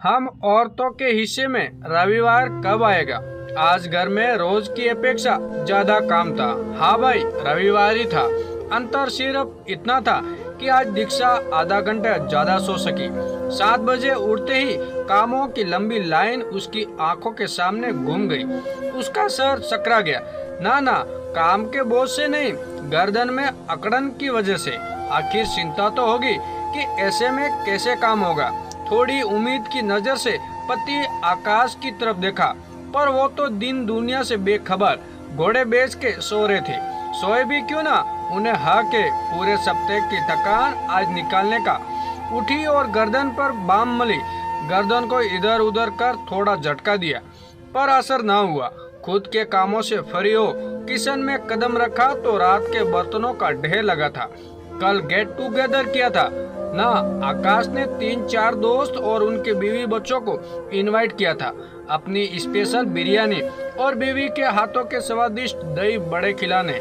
हम औरतों के हिस्से में रविवार कब आएगा? आज घर में रोज की अपेक्षा ज्यादा काम था। हाँ भाई, रविवार ही था। अंतर सिर्फ इतना था कि आज दीक्षा आधा घंटा ज्यादा सो सकी। 7 बजे उठते ही कामों की लंबी लाइन उसकी आंखों के सामने घूम गई। उसका सर चकरा गया। ना, काम के बोझ से नहीं, गर्दन में अकड़न की वजह से। आखिर चिंता तो होगी कि ऐसे में कैसे काम होगा। थोड़ी उम्मीद की नजर से पति आकाश की तरफ देखा, पर वो तो दिन दुनिया से बेखबर घोड़े बेच के सो रहे थे। सोए भी क्यों ना, उन्हें के पूरे सप्ताह की थकान आज निकालने का। उठी और गर्दन पर बाम मली। गर्दन को इधर उधर कर थोड़ा झटका दिया, पर असर न हुआ। खुद के कामों से फ्री हो किचन में कदम रखा तो रात के बर्तनों का ढेर लगा था। कल गेट टुगेदर किया था ना, आकाश ने 3-4 दोस्त और उनके बीवी बच्चों को इनवाइट किया था अपनी स्पेशल बिरयानी और बीवी के हाथों के स्वादिष्ट दही बड़े खिलाने।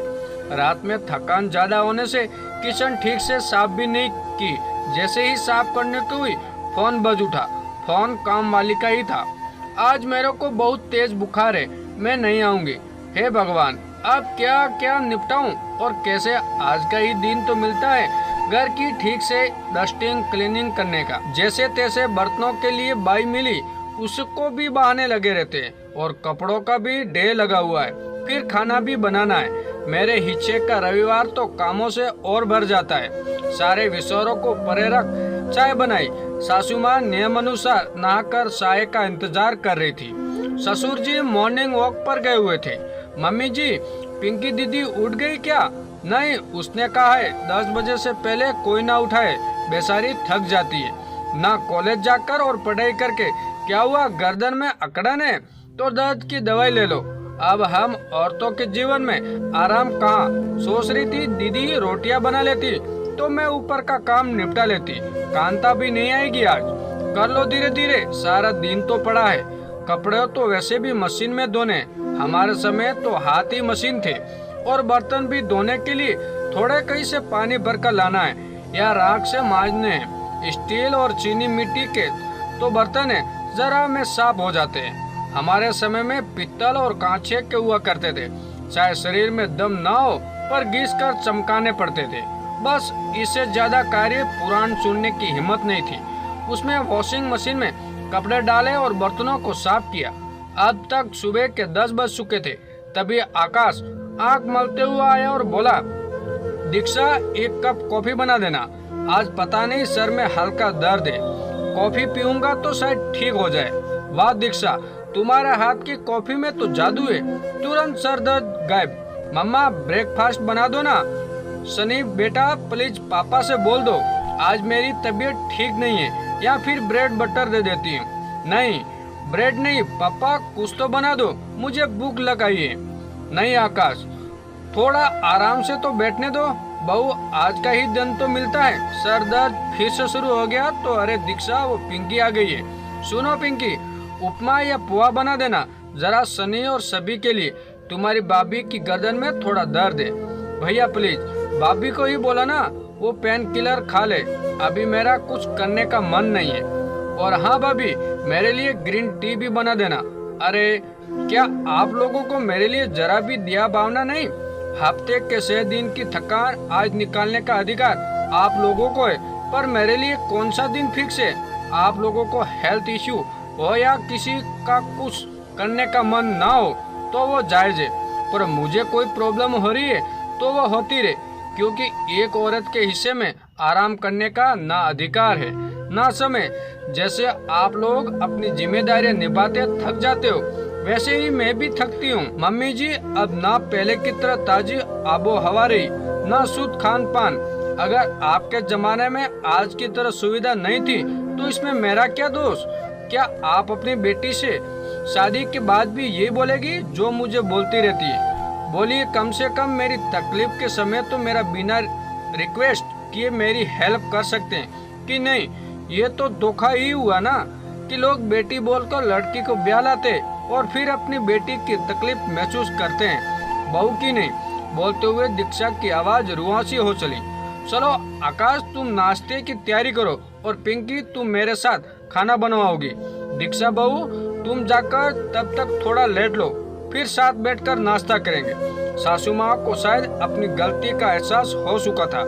रात में थकान ज्यादा होने से किचन ठीक से साफ भी नहीं की। जैसे ही साफ करने को हुई, फोन बज उठा। फोन काम वाली का ही था। आज मेरे को बहुत तेज बुखार है, मैं नहीं आऊंगी। हे भगवान, अब क्या क्या निपटाऊं और कैसे? आज का ही दिन तो मिलता है घर की ठीक से डस्टिंग क्लीनिंग करने का। जैसे तैसे बर्तनों के लिए बाई मिली, उसको भी बहाने लगे रहते हैं और कपड़ों का भी ढेर लगा हुआ है। फिर खाना भी बनाना है। मेरे हिस्से का रविवार तो कामों से और भर जाता है। सारे विषयों को परे रख चाय बनाई। सासू माँ नियम अनुसार नहाकर चाय का इंतजार कर रही थी। ससुर जी मॉर्निंग वॉक पर गए हुए थे। मम्मी जी, पिंकी दीदी उठ गई क्या? नहीं, उसने कहा है 10 बजे से पहले कोई ना उठाए, बेचारी थक जाती है। ना कॉलेज जाकर और पढ़ाई करके क्या हुआ, गर्दन में अकड़न है तो दर्द की दवाई ले लो। अब हम औरतों के जीवन में आराम कहाँ? सोच रही थी दीदी रोटियां बना लेती तो मैं ऊपर का काम निपटा लेती। कांता भी नहीं आएगी आज। कर लो धीरे धीरे, सारा दिन तो पड़ा है। कपड़े तो वैसे भी मशीन में धोने, हमारे समय तो हाथ ही मशीन थे। और बर्तन भी धोने के लिए थोड़े कहीं से पानी भरकर लाना है या राख से मांजने हैं। स्टील और चीनी मिट्टी के तो बर्तन है, जरा में साफ हो जाते हैं। हमारे समय में पित्तल और कांचे के हुआ करते थे। चाहे शरीर में दम ना हो, पर घिस कर चमकाने पड़ते थे। बस इससे ज्यादा कार्य पुराण सुनने की हिम्मत नहीं थी। उसमें वॉशिंग मशीन में कपड़े डाले और बर्तनों को साफ किया। अब तक सुबह के 10 बज चुके थे। तभी आकाश आंख मलते हुए आया और बोला, दीक्षा 1 कप कॉफी बना देना। आज पता नहीं सर में हल्का दर्द है, कॉफी पीऊंगा तो शायद ठीक हो जाए। वाह दीक्षा, तुम्हारे हाथ की कॉफी में तो जादू है, तुरंत सर दर्द गायब। मम्मा ब्रेकफास्ट बना दो ना। सनी बेटा प्लीज पापा से बोल दो, आज मेरी तबीयत ठीक नहीं है, या फिर ब्रेड बटर दे देती हूँ। नहीं, ब्रेड नहीं पापा, कुछ तो बना दो, मुझे भूख लगाई है। नहीं आकाश, थोड़ा आराम से तो बैठने दो। बहू, आज का ही दिन तो मिलता है। सर दर्द फिर से शुरू हो गया तो अरे दीक्षा, वो पिंकी आ गई है। सुनो पिंकी, उपमा या पोहा बना देना जरा सनी और सभी के लिए। तुम्हारी भाभी की गर्दन में थोड़ा दर्द है। भैया प्लीज, भाभी को ही बोला ना वो पेन किलर खा ले, अभी मेरा कुछ करने का मन नहीं है। और हाँ भाभी, मेरे लिए ग्रीन टी भी बना देना। अरे क्या आप लोगों को मेरे लिए जरा भी दिया भावना नहीं? हफ्ते के 6 दिन की थकान आज निकालने का अधिकार आप लोगों को है, पर मेरे लिए कौन सा दिन फिक्स है? आप लोगों को हेल्थ इश्यू हो या किसी का कुछ करने का मन ना हो तो वो जायज है, पर मुझे कोई प्रॉब्लम हो रही है तो वो होती रहे, क्योंकि एक औरत के हिस्से में आराम करने का ना अधिकार है ना समय। जैसे आप लोग अपनी जिम्मेदारियां निभाते थक जाते हो, वैसे ही मैं भी थकती हूँ। मम्मी जी, अब ना पहले की तरह ताजी आबो हवा रही, ना शुद्ध खान पान। अगर आपके जमाने में आज की तरह सुविधा नहीं थी तो इसमें मेरा क्या दोष? क्या आप अपनी बेटी से शादी के बाद भी ये बोलेगी जो मुझे बोलती रहती है? बोलिए, कम से कम मेरी तकलीफ के समय तो मेरा बिना रिक्वेस्ट किए मेरी हेल्प कर सकते हैं कि नहीं? ये तो धोखा ही हुआ ना कि लोग बेटी बोलकर लड़की को ब्याह लाते और फिर अपनी बेटी की तकलीफ महसूस करते हैं, बहू की नहीं। बोलते हुए दीक्षा की आवाज रुआसी हो चली। चलो आकाश, तुम नाश्ते की तैयारी करो और पिंकी तुम मेरे साथ खाना बनवाओगी। दीक्षा बहू, तुम जाकर तब तक थोड़ा लेट लो, फिर साथ बैठकर नाश्ता करेंगे। सासू माँ को शायद अपनी गलती का एहसास हो चुका था।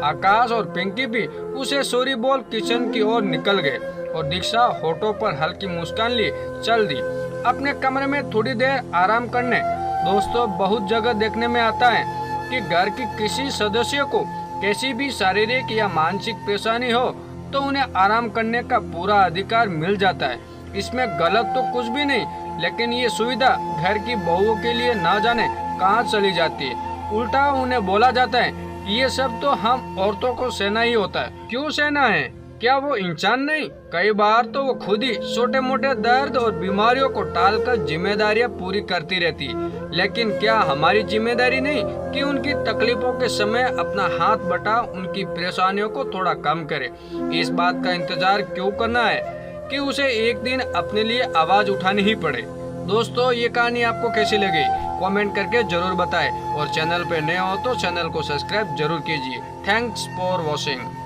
आकाश और पिंकी भी उसे सॉरी बोल किचन की ओर निकल गए और दीक्षा होठों पर हल्की मुस्कान लिए चल दी अपने कमरे में थोड़ी देर आराम करने। दोस्तों, बहुत जगह देखने में आता है कि घर की किसी सदस्य को कैसी भी शारीरिक या मानसिक परेशानी हो तो उन्हें आराम करने का पूरा अधिकार मिल जाता है। इसमें गलत तो कुछ भी नहीं, लेकिन ये सुविधा घर की बहुओं के लिए ना जाने कहाँ चली जाती है। उल्टा उन्हें बोला जाता है ये सब तो हम औरतों को सहना ही होता है। क्यों सहना है? क्या वो इंसान नहीं? कई बार तो वो खुद ही छोटे मोटे दर्द और बीमारियों को टालकर जिम्मेदारियां पूरी करती रहती है। लेकिन क्या हमारी जिम्मेदारी नहीं कि उनकी तकलीफों के समय अपना हाथ बटा उनकी परेशानियों को थोड़ा कम करे? इस बात का इंतजार क्यों करना है कि उसे एक दिन अपने लिए आवाज उठानी ही पड़े? दोस्तों, ये कहानी आपको कैसी लगी कमेंट करके जरूर बताएं और चैनल पे नए हो तो चैनल को सब्सक्राइब जरूर कीजिए। Thanks for watching.